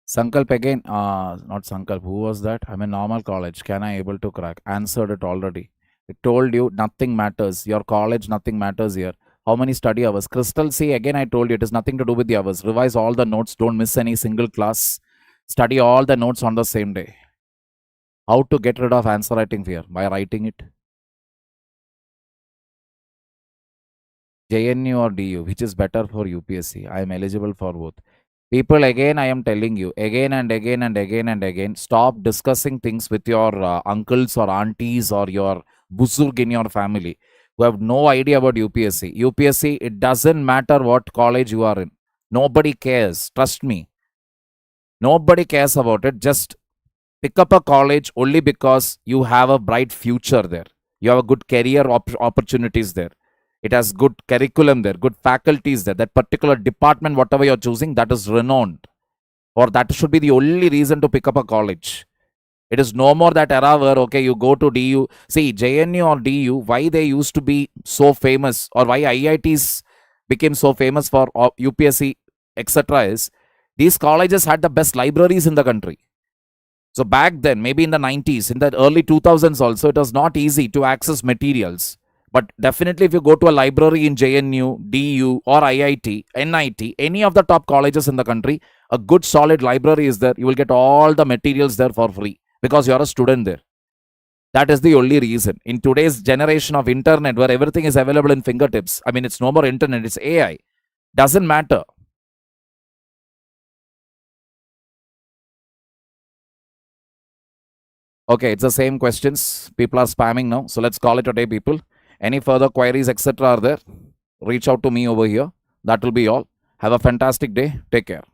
S1: Sankalp again. Not Sankalp. Who was that? I'm in normal college. Can I able to crack? Answered it already. I told you nothing matters. Your college, nothing matters here. How many study hours? Crystal, see, again I told you it is nothing to do with the hours. Revise all the notes. Don't miss any single class. Study all the notes on the same day. How to get rid of answer writing fear? By writing it. JNU or DU, which is better for UPSC? I am eligible for both. People, again, I am telling you, again and again and again and again, stop discussing things with your uncles or aunties or your buzurg in your family who have no idea about UPSC. UPSC, it doesn't matter what college you are in. Nobody cares. Trust me. Nobody cares about it. Just pick up a college only because you have a bright future there. You have a good career opportunities there. It has good curriculum there, good faculties there. That particular department, whatever you're choosing, that is renowned. Or that should be the only reason to pick up a college. It is no more that era where, okay, you go to DU. See, JNU or DU, why they used to be so famous or why IITs became so famous for UPSC, etc. is these colleges had the best libraries in the country. So back then, maybe in the 90s, in the early 2000s also, it was not easy to access materials. But definitely if you go to a library in JNU, DU or IIT, NIT, any of the top colleges in the country, a good solid library is there. You will get all the materials there for free because you are a student there. That is the only reason. In today's generation of internet where everything is available in fingertips, I mean, it's no more internet, it's AI. Doesn't matter. Okay, it's the same questions. People are spamming now. So let's call it a day, people. Any further queries, etc. are there? Reach out to me over here. That will be all. Have a fantastic day. Take care.